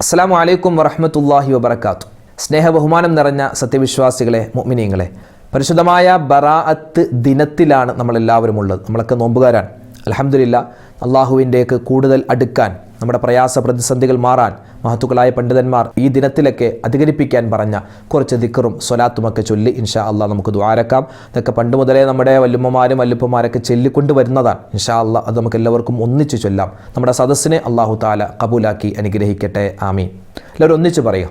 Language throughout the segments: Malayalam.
അസ്സലാമു അലൈക്കും വറഹ്മത്തുള്ളാഹി വബറകാതുഹു. സ്നേഹബഹുമാനം നിറഞ്ഞ സത്യവിശ്വാസികളെ, മുഅ്മിനീങ്ങളെ, പരിശുദ്ധമായ ബറാഅത്ത് ദിനത്തിലാണ് നമ്മളെല്ലാവരും ഉള്ളത്. നമ്മളൊക്കെ നോമ്പുകാരാണ്. അൽഹംദുലില്ലാഹ്, അള്ളാഹുവിൻ്റെക്ക് കൂടുതൽ അടുക്കാൻ, നമ്മുടെ പ്രയാസ പ്രതിസന്ധികൾ മാറാൻ മഹത്തുക്കളായ പണ്ഡിതന്മാർ ഈ ദിനത്തിലൊക്കെ അധികരിപ്പിക്കാൻ പറഞ്ഞ കുറച്ച് ദിക്റും സ്വലാത്തുമൊക്കെ ചൊല്ലി ഇൻഷാ അള്ളാഹ് നമുക്ക് ദുആരക്കാം. ഇതൊക്കെ പണ്ട് മുതലേ നമ്മുടെ വല്ലുമ്മമാരും വല്ലുപ്പമാരൊക്കെ ചൊല്ലിക്കൊണ്ട് വരുന്നതാണ്. ഇൻഷാ അള്ളാഹ് അത് നമുക്ക് എല്ലാവർക്കും ഒന്നിച്ച് ചൊല്ലാം. നമ്മുടെ സദസ്സിനെ അള്ളാഹു തആല കബൂലാക്കി അനുഗ്രഹിക്കട്ടെ. ആമീൻ. എല്ലാവരും ഒന്നിച്ച് പറയുക.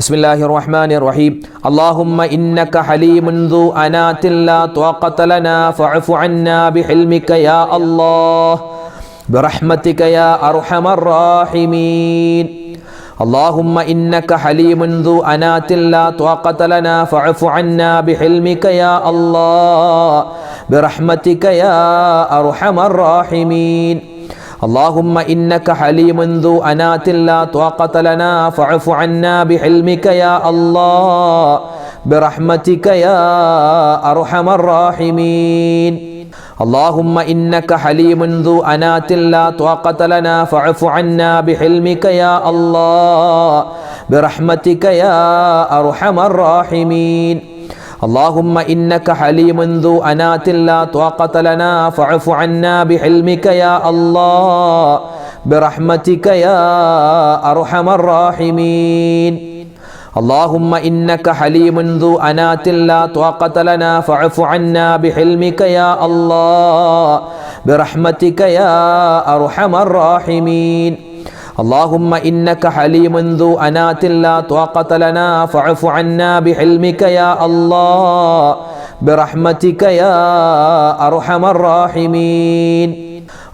ബിസ്മില്ലാഹിർ റഹ്മാനിർ റഹീം. അല്ലാഹുമ്മ ഇന്നക ഹലീമുൻ ദു അനാതിൻ ലാ ത്വാഖത ലനാ ഫഅഫു അന്നാ ബിഹിൽമിക യാ അല്ലാഹ് ബിറഹ്മതിക യാ അർഹമർ റഹീമീൻ. اللهم إنك حليم ذو أنات لا طاقة لنا فاعف عنا بحلمك يا الله برحمتك يا أرحم الراحمين. اللهم إنك حليم ذو أنات لا طاقة لنا فاعف عنا بحلمك يا الله برحمتك يا أرحم الراحمين. اللهم إنك حليم ذو أنات لا طاقة لنا فاعف عنا بحلمك يا الله برحمتك يا أرحم الراحمين. اللهم إنك حليم ذو أنات لا طاقة لنا فاعف عنا بحلمك يا الله برحمتك يا أرحم الراحمين. اللهم إنك حليم ذو أنات لا طاقة لنا فاعف عنا بحلمك يا الله برحمتك يا أرحم الراحمين. اللهم إنك حليم ذو أنات لا طاقة لنا فاعف عنا بحلمك يا الله برحمتك يا أرحم الراحمين.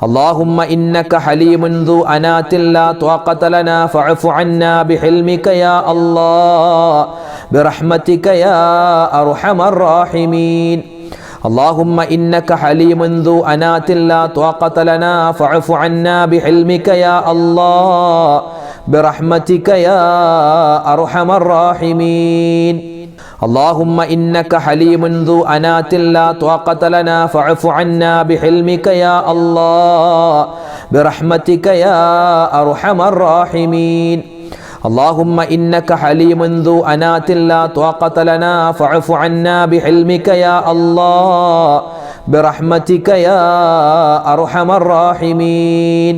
اللهم إنك حليم ذو أنات لا طاقة لنا فاعف عنا بحلمك يا الله برحمتك يا أرحم الراحمين. اللهم إنك حليم ذو أنات لا طاقة لنا فاعف عنا بحلمك يا الله برحمتك يا أرحم الراحمين. اللهم إنك حليم ذو أنات لا طاقة لنا فاعف عنا بحلمك يا الله برحمتك يا أرحم الراحمين. اللهم إنك حليم ذو أنات لا طاقة لنا فاعف عنا بحلمك يا الله برحمتك يا أرحم الراحمين.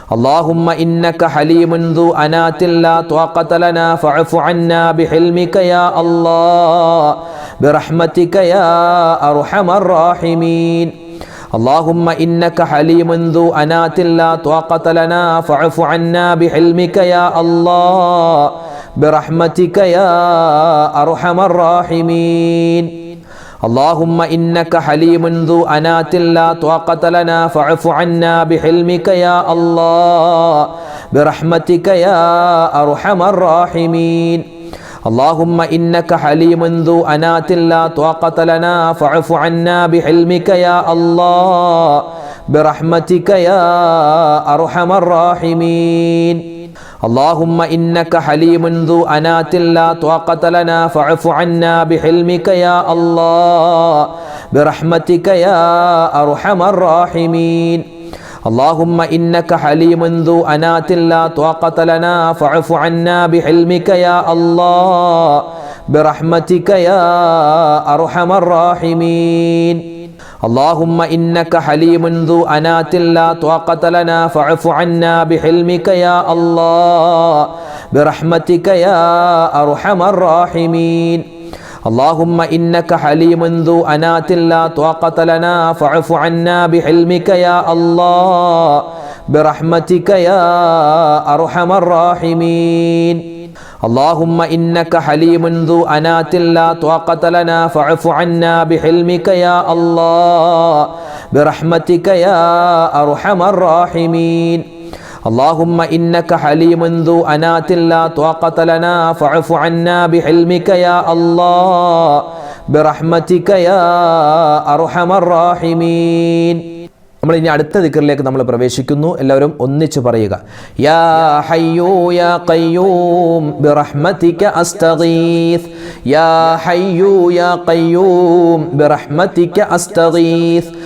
اللهم إنك حليم ذو أنات لا طاقة لنا فاعف عنا بحلمك يا الله برحمتك يا أرحم الراحمين. اللهم إنك حليم ذو أنات لا طاقة لنا فاعف عنا بحلمك يا الله برحمتك يا أرحم الراحمين. اللهم إنك حليم ذو أنات لا طاقة لنا فاعف عنا بحلمك يا الله برحمتك يا أرحم الراحمين. اللهم إنك حليم ذو أنات لا طاقة لنا فاعف عنا بحلمك يا الله برحمتك يا أرحم الراحمين. اللهم إنك حليم ذو أنات لا طاقة لنا فاعف عنا بحلمك يا الله برحمتك يا أرحم الراحمين. اللهم إنك حليم ذو أنات لا طاقة لنا فاعف عنا بحلمك يا الله برحمتك يا أرحم الراحمين. اللهم إنك حليم ذو أنات لا طاقة لنا فاعف عنا بحلمك يا الله برحمتك يا أرحم الراحمين. اللهم إنك حليم ذو أنات لا طاقة لنا فاعف عنا بحلمك يا الله برحمتك يا أرحم الراحمين. اللهم إنك حليم ذو أنات لا طاقة لنا فاعف عنا بحلمك يا الله برحمتك يا أرحم الراحمين. اللهم إنك حليم ذو أنات لا طاقة لنا فاعف عنا بحلمك يا الله برحمتك يا أرحم الراحمين. നമ്മൾ ഇനി അടുത്ത ദിക്റിലേക്ക് നമ്മൾ പ്രവേശിക്കുന്നു. എല്ലാവരും ഒന്നിച്ച് പറയുക. യാ ഹയ്യൂ യാ ഖയ്യൂം ബിറഹ്മതിക അസ്തഗീസ് യാ ഹയ്യൂ യാ ഖയ്യൂം ബിറഹ്മതിക അസ്തഗീസ്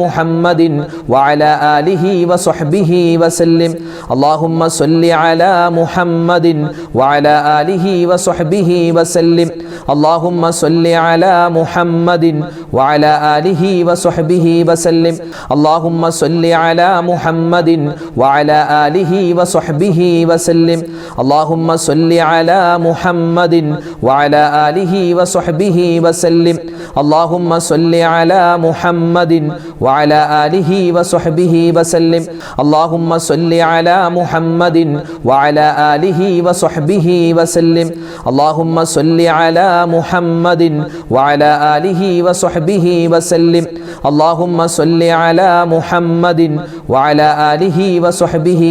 മുഹമ്മദിൻ വഅലാ ആലിഹി വസ്വഹ്ബിഹി വസല്ലിം. അല്ലാഹുമ്മ സ്വല്ലി അലാ മുഹമ്മദിൻ വഅലാ ആലിഹി വസ്വഹ്ബിഹി വസല്ലിം. അല്ലാഹുമ്മ സ്വല്ലി അലാ മുഹമ്മദിൻ വഅലാ ആലിഹി വസ്വഹ്ബിഹി വസല്ലിം. അല്ലാഹുമ്മ സ്വല്ലി അലാ മുഹമ്മദിൻ വഅലാ ആലിഹി വസ്വഹ്ബിഹി വസല്ലിം. അല്ലാഹുമ്മ സ്വല്ലി അലാ മുഹമ്മദിൻ വഅലാ ആലിഹി വസ്വഹ്ബിഹി വസല്ലിം. അല്ലാഹുമ്മ സ്വല്ലി അലാ മുഹമ്മദിൻ വഅലാ ആലിഹി വസ്വഹ്ബിഹി വസല്ലിം. അല്ലാഹുമ്മ സ്വല്ലി അലാ മുഹമ്മദിൻ വഅലാ ആലിഹി വസ്വഹ്ബിഹി വസല്ലിം. അല്ലാഹുമ്മ സ്വല്ലി അലാ മുഹമ്മദിൻ വഅലാ ആലിഹി വസ്വഹ്ബിഹി വസല്ലിം. അല്ലാഹുമ്മ സ്വല്ലി അലാ മുഹമ്മദിൻ വഅലാ ആലിഹി വസ്വഹ്ബിഹി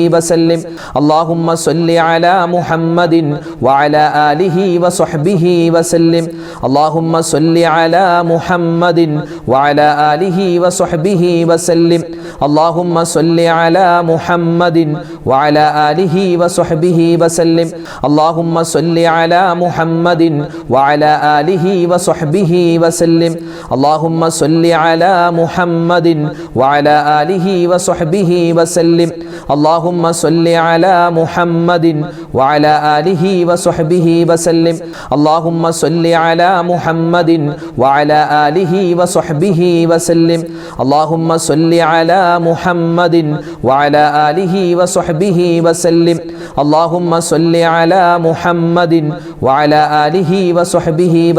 വസല്ലിം. അല്ലാഹുമ്മ സ്വല്ലി അലാ മുഹമ്മദിൻ വഅലാ ആലിഹി വസ്വഹ്ബിഹി വസല്ലിം. അല്ലാഹുമ്മ സ്വല്ലി അലാ മുഹമ്മദിൻ വഅലാ ആലിഹി വസ്വഹ്ബിഹി വസല്ലിം. അല്ലാഹുമ്മ സ്വല്ലി അലാ മുഹമ്മദിൻ വഅലാ ആലിഹി വസ്വഹ്ബിഹി വസല്ലിം. അല്ലാഹുമ്മ സ്വല്ലി അലാ മുഹമ്മദിൻ വഅലാ ആലിഹി വസ്വഹ്ബിഹി വസല്ലിം. അല്ലാഹുമ്മ സ്വല്ലി അലാ മുഹമ്മദിൻ വഅലാ ആലിഹി വസ്വഹ്ബിഹി വസല്ലിം. അല്ലാഹുമ്മ സ്വല്ലി അലാ മുഹമ്മദിൻ വഅലാ ആലിഹി വസ്വഹ്ബിഹി വസല്ലിം. അല്ലാഹുമ്മ സ്വല്ലി അലാ മുഹമ്മദിൻ വഅലാ ആലിഹി വസ്വഹ്ബിഹി വസല്ലിം. അല്ലാഹുമ്മ സ്വല്ലി അലാ മുഹമ്മദിൻ വഅലാ ആലിഹി വസ്വഹ്ബിഹി വസല്ലിം. അല്ലാഹുമ്മ സ്വല്ലി അലാ മുഹമ്മദിൻ വഅലാ ആലിഹി വസ്വഹ്ബിഹി വസല്ലിം. അല്ലാഹുമ്മ സ്വല്ലി അലാ മുഹമ്മദിൻ വഅലാ ആലിഹി വസ്വഹ്ബിഹി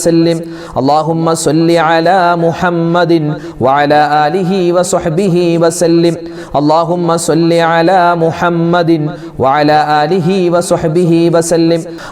വസല്ലിം. അല്ലാഹുമ്മ സ്വല്ലി അലാ മുഹമ്മദിൻ വഅലാ ആലിഹി വസ്വഹ്ബിഹി വസല്ലിം. അല്ലാഹുമ്മ സ്വല്ലി അലാ മുഹമ്മദിൻ വഅലാ ആലിഹി വസ്വഹ്ബിഹി വസല്ലിം.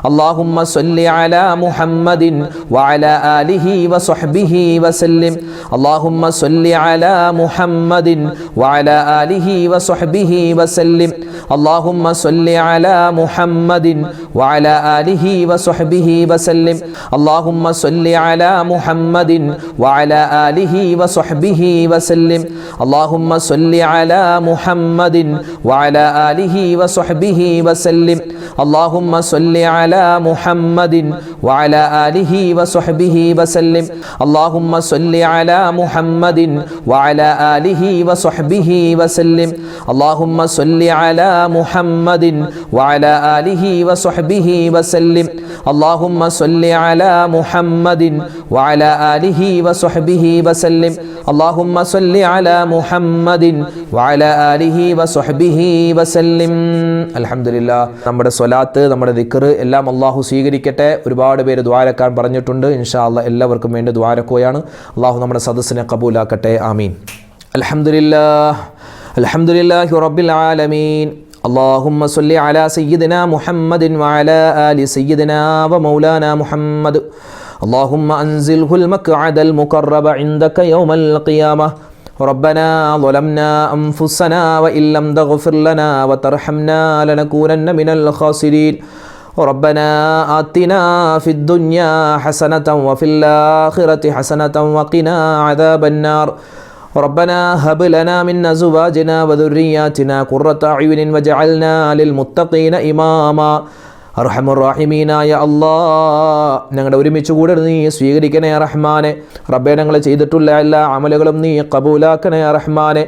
അല്ലാഹുമ്മ സ്വല്ലി അലാ മുഹമ്മദിൻ വഅലാ ആലിഹി വസ്വഹ്ബിഹി വസല്ലിം. അല്ലാഹുമ്മ സ്വല്ലി അലാ മുഹമ്മദിൻ വഅലാ ആലിഹി വസ്വഹ്ബിഹി വസല്ലിം. അല്ലാഹുമ്മ സ്വല്ലി അലാ മുഹമ്മദിൻ വഅലാ ആലിഹി വസ്വഹ്ബിഹി വസല്ലിം. അല്ലാഹുമ്മ സ്വല്ലി അലാ മുഹമ്മദിൻ വഅലാ ആലിഹി വസ്വഹ്ബിഹി വസല്ലിം. അല്ലാഹുമ്മ സ്വല്ലി അലാ മുഹമ്മദിൻ വഅലാ ആലിഹി വസ്വഹ്ബിഹി വസല്ലിം. അല്ലാഹുമ്മ സ്വല്ലി അലാ മുഹമ്മദിൻ വഅലാ ആലിഹി വസ്വഹ്ബിഹി വസല്ലിം. അല്ലാഹുമ്മ സ്വല്ലി അലാ മുഹമ്മദിൻ വഅലാ ആലിഹി വസ്വഹ്ബിഹി വസല്ലിം. അല്ലാഹുമ്മ സ്വല്ലി അലാ മുഹമ്മദിൻ വഅലാ ആലിഹി വസ്വഹ്ബിഹി വസല്ലിം. അല്ലാഹുമ്മ സ്വല്ലി അലാ മുഹമ്മദിൻ വഅലാ ആലിഹി വസ്വഹ്ബിഹി വസല്ലിം. അല്ലാഹുമ്മ സ്വല്ലി അലാ മുഹമ്മദിൻ വഅലാ ആലിഹി വസ്വഹ്ബിഹി വസല്ലിം. അൽഹംദുലില്ലാഹ്. നമ്മുടെ സ്വലാത്ത്, നമ്മുടെ ദിക്ർ എല്ലാം അല്ലാഹു സ്വീകരിക്കട്ടെ. ഒരുപാട് പേര് ദുആരക്കാൻ പറഞ്ഞിട്ടുണ്ട്. ഇൻഷാ അല്ലാഹ് എല്ലാവർക്കും വേണ്ടി ദുആരക്കുകയാണ്. അല്ലാഹു നമ്മുടെ സദസ്സിനെ കബൂലാക്കട്ടെ. ആമീൻ. അൽഹംദുലില്ലാഹ് അൽഹംദുലില്ലാഹി റബ്ബിൽ ആലമീൻ. اللهم صل على سيدنا محمد وعلى آل سيدنا ومولانا محمد. اللهم أنزله المقعد المقرب عندك يوم القيامة. ربنا ظلمنا أنفسنا وإن لم تغفر لنا وترحمنا لنكونن من الخاسرين. ربنا آتنا في الدنيا حسنة وفي الآخرة حسنة وقنا عذاب النار. ربنا هب لنا من أزواجنا وذرياتنا قرة أعين واجعلنا للمتقين إماما. അർഹമുർറഹീമീനായ അല്ലാഹ്, ഞങ്ങളുടെ ഒരുമിച്ച് കൂടെ നീ സ്വീകരിക്കണേ റഹ്മാനെ. റബ്ബേ, ഞങ്ങൾ ചെയ്തിട്ടുള്ള എല്ലാ അമലുകളും നീ കബൂലാക്കണേ റഹ്മാനെ.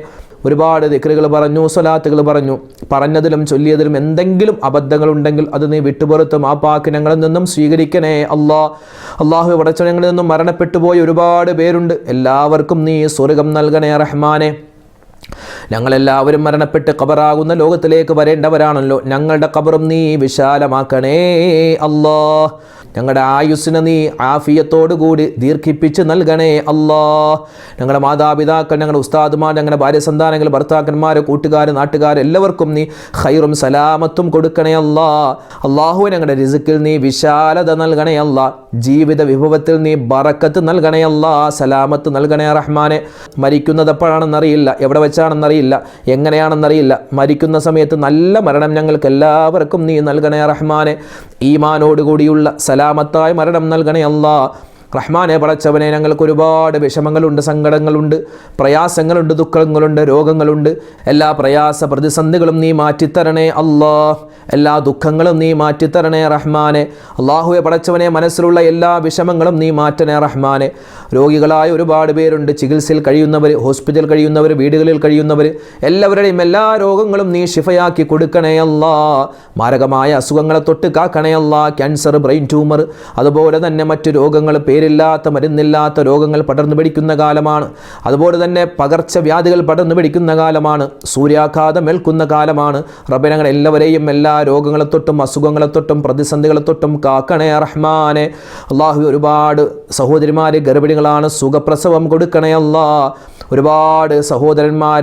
ഒരുപാട് ദിക്റുകൾ പറഞ്ഞു, സ്വലാത്തുകൾ പറഞ്ഞു. പറഞ്ഞതിലും ചൊല്ലിയതിലും എന്തെങ്കിലും അബദ്ധങ്ങളുണ്ടെങ്കിൽ അത് നീ വിട്ടുപുറത്തും മാപ്പാക്കി ഞങ്ങളിൽ നിന്നും സ്വീകരിക്കണേ അല്ലാഹ്. അല്ലാഹു, പടച്ചവനിൽ നിന്നും മരണപ്പെട്ടു പോയ ഒരുപാട് പേരുണ്ട്. എല്ലാവർക്കും നീ സ്വർഗ്ഗം നൽകണേ റഹ്മാനെ. ഞങ്ങളെല്ലാവരും മരണപ്പെട്ട് ഖബറാകുന്ന ലോകത്തിലേക്ക് വരേണ്ടവരാണല്ലോ. ഞങ്ങളുടെ ഖബറും നീ വിശാലമാക്കണേ അല്ലാഹ്. ഞങ്ങളുടെ ആയുസ്സിനെ നീ ആഫിയത്തോടുകൂടി ദീർഘിപ്പിച്ച് നൽകണേ അല്ലാഹ്. ഞങ്ങളുടെ മാതാപിതാക്കൾ, ഞങ്ങളുടെ ഉസ്താദുമാർ, ഞങ്ങളുടെ ഭാര്യ സന്താനങ്ങൾ, ഭർത്താക്കന്മാർ, കൂട്ടുകാർ, നാട്ടുകാർ എല്ലാവർക്കും നീ ഖൈറും സലാമത്തും കൊടുക്കണേ അല്ലാഹ്. അല്ലാഹു, ഞങ്ങളുടെ റിസ്ക്കിൽ നീ വിശാലത നൽകണേ അല്ലാഹ്. ജീവിത വിഭവത്തിൽ നീ ബറക്കത്ത് നൽകണേ അല്ലാഹ്. സലാമത്ത് നൽകണേ റഹ്മാനെ. മരിക്കുന്നത് എപ്പോഴാണെന്നറിയില്ല, എവിടെ വെച്ചാണെന്നറിയില്ല, എങ്ങനെയാണെന്നറിയില്ല. മരിക്കുന്ന സമയത്ത് നല്ല മരണം ഞങ്ങൾക്ക് എല്ലാവർക്കും നീ നൽകണേ റഹ്മാനെ. ഈമാനോടുകൂടിയുള്ള സലാമത്തായ മരണം നൽകണേ അല്ലാഹ്. റഹ്മാനെ പടച്ചവനെ, ഞങ്ങൾക്ക് ഒരുപാട് വിഷമങ്ങളുണ്ട്, സങ്കടങ്ങളുണ്ട്, പ്രയാസങ്ങളുണ്ട്, ദുഃഖങ്ങളുണ്ട്, രോഗങ്ങളുണ്ട്. എല്ലാ പ്രയാസ പ്രതിസന്ധികളും നീ മാറ്റിത്തരണേ അല്ലാഹ്. എല്ലാ ദുഃഖങ്ങളും നീ മാറ്റിത്തരണേ റഹ്മാനെ. അള്ളാഹുവെ പടച്ചവനെ, മനസ്സിലുള്ള എല്ലാ വിഷമങ്ങളും നീ മാറ്റണേ റഹ്മാനെ. രോഗികളായ ഒരുപാട് പേരുണ്ട്, ചികിത്സയിൽ കഴിയുന്നവർ, ഹോസ്പിറ്റലിൽ കഴിയുന്നവർ, വീടുകളിൽ കഴിയുന്നവർ, എല്ലാവരുടെയും എല്ലാ രോഗങ്ങളും നീ ശിഫയാക്കി കൊടുക്കണേ അല്ലാ. മാരകമായ അസുഖങ്ങളെ തൊട്ട് കാക്കണേ അല്ലാ. ക്യാൻസർ, ബ്രെയിൻ ട്യൂമർ, അതുപോലെ തന്നെ മറ്റു രോഗങ്ങൾ, പേരില്ലാത്ത മരുന്നില്ലാത്ത രോഗങ്ങൾ പടർന്നു പിടിക്കുന്ന കാലമാണ്. അതുപോലെ തന്നെ പകർച്ചവ്യാധികൾ പടർന്നു പിടിക്കുന്ന കാലമാണ്. സൂര്യാഘാതം ഏൽക്കുന്ന കാലമാണ്. റബ്ബേ, ഞങ്ങൾ എല്ലാവരെയും എല്ലാ രോഗങ്ങളെ തൊട്ടും അസുഖങ്ങളെ തൊട്ടും പ്രതിസന്ധികളെ തൊട്ടും കാക്കണേ റഹ്മാനെ. അള്ളാഹു, ഒരുപാട് സഹോദരിമാർ ഗർഭിണികളാണ്, സുഖപ്രസവം കൊടുക്കണേ അല്ലാ. ഒരുപാട് സഹോദരന്മാർ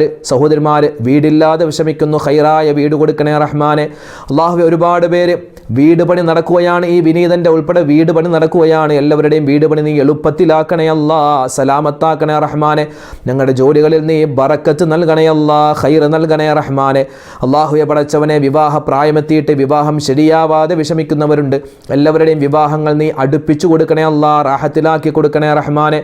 വീടില്ലാതെ വിഷമിക്കുന്നു, ഖൈറായ വീട് കൊടുക്കണേ റഹ്മാനെ. അള്ളാഹു, ഒരുപാട് പേര് വീട് പണി നടക്കുകയാണ്. ഈ വിനീതൻ്റെ ഉൾപ്പെടെ വീട് പണി നടക്കുകയാണ്. എല്ലാവരുടെയും വീട് പണി നീ എളുപ്പത്തിലാക്കണേ അല്ലാ, സലാമത്താക്കണേ റഹ്മാനെ. ഞങ്ങളുടെ ജോലികളിൽ നീ ബറക്കത്ത് നൽകണേ അല്ലാ, ഖൈർ നൽകണേ റഹ്മാനെ. അള്ളാഹുവെ പടച്ചവനെ, വിവാഹ പ്രായമെത്തിയിട്ട് വിവാഹം ശരിയാവാതെ വിഷമിക്കുന്നവരുണ്ട്. എല്ലാവരുടെയും വിവാഹങ്ങൾ നീ അടുപ്പിച്ചു കൊടുക്കണേ അല്ലാ, റാഹത്തിലാക്കി കൊടുക്കണേ റഹ്മാനെ.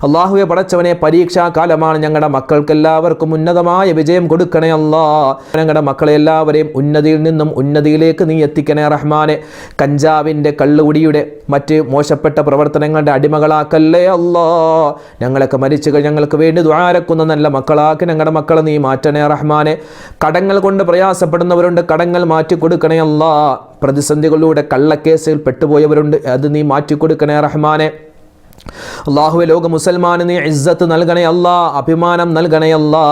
അള്ളാഹുവെ പടച്ചവനെ, പരീക്ഷാ കാലമാണ്. ഞങ്ങളുടെ മക്കൾക്ക് എല്ലാവർക്കും ഉന്നതമായ വിജയം കൊടുക്കണേ അല്ലാ. ഞങ്ങളുടെ മക്കളെ എല്ലാവരെയും ഉന്നതിയിൽ നിന്നും ഉന്നതിയിലേക്ക് നീ എത്തിക്കണേ റഹ്മാനെ. കഞ്ചാവിൻ്റെ, കള്ളുകുടിയുടെ, മറ്റ് മോശപ്പെട്ട പ്രവർത്തനങ്ങളുടെ അടിമകളാക്കല്ലേ അല്ലാ. ഞങ്ങളൊക്കെ മരിച്ചു ഞങ്ങൾക്ക് വേണ്ടി ദുആരക്കുന്ന നല്ല മക്കളാക്കി ഞങ്ങളുടെ മക്കളെ നീ മാറ്റണേ റഹ്മാനെ. കടങ്ങൾ കൊണ്ട് പ്രയാസപ്പെടുന്നവരുണ്ട്, കടങ്ങൾ മാറ്റിക്കൊടുക്കണേ അല്ലാ. പ്രതിസന്ധികളിലൂടെ കള്ളക്കേസിൽ പെട്ടുപോയവരുണ്ട്, അത് നീ മാറ്റിക്കൊടുക്കണേ റഹ്മാനെ. അള്ളാഹുവെ, ലോക മുസൽമാന് നീ ഇസ്സത്ത് നൽകണേ അല്ലാ, അഭിമാനം നൽകണേ അല്ലാ.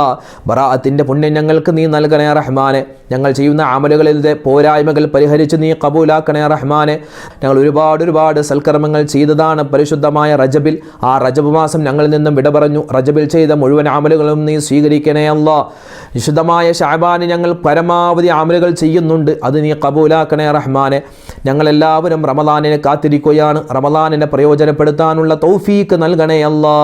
ബറാഅത്തിൻ്റെ പുണ്യം ഞങ്ങൾക്ക് നീ നൽകണേ റഹ്മാനെ. ഞങ്ങൾ ചെയ്യുന്ന അമലുകളിലെ പോരായ്മകൾ പരിഹരിച്ച് നീ കബൂലാക്കണേ റഹ്മാനെ. ഞങ്ങൾ ഒരുപാട് സൽക്കർമ്മങ്ങൾ ചെയ്തതാണ് പരിശുദ്ധമായ റജബിൽ. ആ റജബ് മാസം ഞങ്ങളിൽ നിന്നും വിട പറഞ്ഞു. റജബിൽ ചെയ്ത മുഴുവൻ അമലുകളും നീ സ്വീകരിക്കണേ അല്ലാ. വിശുദ്ധമായ ശഅബാന് ഞങ്ങൾ പരമാവധി അമലുകൾ ചെയ്യുന്നുണ്ട്, അത് നീ കബൂലാക്കണേ റഹ്മാനെ. ഞങ്ങളെല്ലാവരും റമദാനിനെ കാത്തിരിക്കുകയാണ്. റമദാനിനെ പ്രയോജനപ്പെടുത്താനുള്ള തൗഫീക്ക് നൽകണേ അല്ലാ.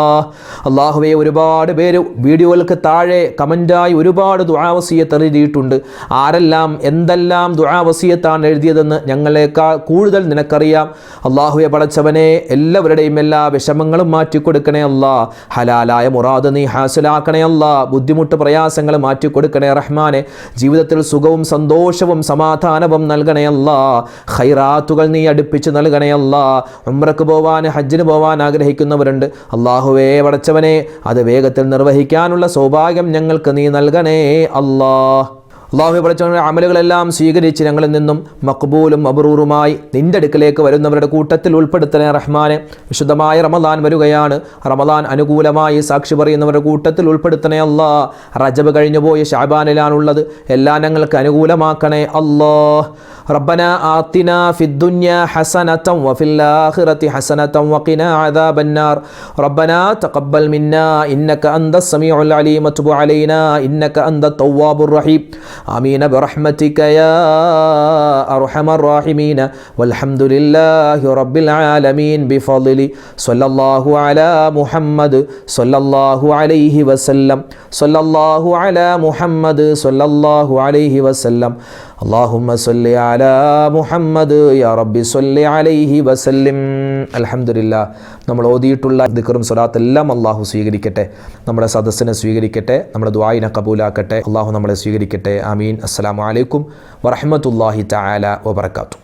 അല്ലാഹുവേ, ഒരുപാട് പേര് വീഡിയോകൾക്ക് താഴെ കമൻ്റായി ഒരുപാട് ദുആ വസിയത്ത് എഴുതിയിട്ടുണ്ട്. ആരെല്ലാം എന്തെല്ലാം ദുആ വസിയത്താണ് എഴുതിയതെന്ന് ഞങ്ങളെക്കാൾ കൂടുതൽ നിനക്കറിയാം. അല്ലാഹുവേ പടച്ചവനെ, എല്ലാവരുടെയും എല്ലാ വിഷമങ്ങളും മാറ്റിക്കൊടുക്കണേ അല്ലാ. ഹലാലായ മുറാദ് നീ ഹാസിലാക്കണേ അല്ലാ. ബുദ്ധിമുട്ട് പ്രയാസങ്ങൾ മാറ്റിക്കൊടുക്കണേ റഹ്മാനെ. ജീവിതത്തിൽ സുഖവും സന്തോഷവും സമാധാനവും നൽകണേ അല്ലാ. ഖൈറാത്തുകൾ നീ അടുപ്പിച്ച് നൽകണേ അല്ലാ. ഉംറക്ക് പോവാൻ, ഹജ്ജിന് പോവാൻ ആഗ്രഹിക്കുന്നവരുണ്ട്. അല്ലാഹുവേ പടച്ചവനെ, അത് വേഗത്തിൽ നിർവഹിക്കാനുള്ള സൗഭാഗ്യം ഞങ്ങൾക്ക് നീ നൽകണേ അല്ലാ. അല്ലാഹുവേ പടച്ചവനെ, അമലുകളെല്ലാം സ്വീകരിച്ച് ഞങ്ങളിൽ നിന്നും മഖ്ബൂലും മബ്റൂറുമായി നിന്റെ അടുക്കലേക്ക് വരുന്നവരുടെ കൂട്ടത്തിൽ ഉൾപ്പെടുത്തണേ റഹ്മാനെ. വിശുദ്ധമായ റമദാൻ വരികയാണ്. റമദാൻ അനുകൂലമായി സാക്ഷി പറയുന്നവരുടെ കൂട്ടത്തിൽ ഉൾപ്പെടുത്തണേ അല്ലാ. റജബ് കഴിഞ്ഞു പോയ ശഅബാനിലാണുള്ളത്, എല്ലാം ഞങ്ങൾക്ക് അനുകൂലമാക്കണേ അല്ലാ. ربنا آتنا في الدنيا حسنة وفي الآخرة حسنة وقنا عذاب النار. ربنا تقبل منا إنك أنت السميع العليم وتب علينا إنك أنت التواب الرحيم. آمين برحمتك يا أرحم الراحمين. والحمد لله رب العالمين بفضل صلى الله على محمد صلى الله عليه وسلم. صلى الله على محمد صلى الله عليه وسلم. اللهم صل على محمد يا رب صل عليه وسلم. അൽഹംദുലില്ലാഹ്, നമ്മൾ ഓതിയിട്ടുള്ള ദിക്റും സ്വലാത്ത് എല്ലാം അള്ളാഹു സ്വീകരിക്കട്ടെ. നമ്മുടെ സദസ്സിനെ സ്വീകരിക്കട്ടെ, നമ്മുടെ ദുആഇനെ കബൂലാക്കട്ടെ. അള്ളാഹു നമ്മളെ സ്വീകരിക്കട്ടെ. ആമീൻ. അസ്സലാമു അലൈക്കും വറഹ്മത്തുള്ളാഹി തആല വബറകാതുഹു.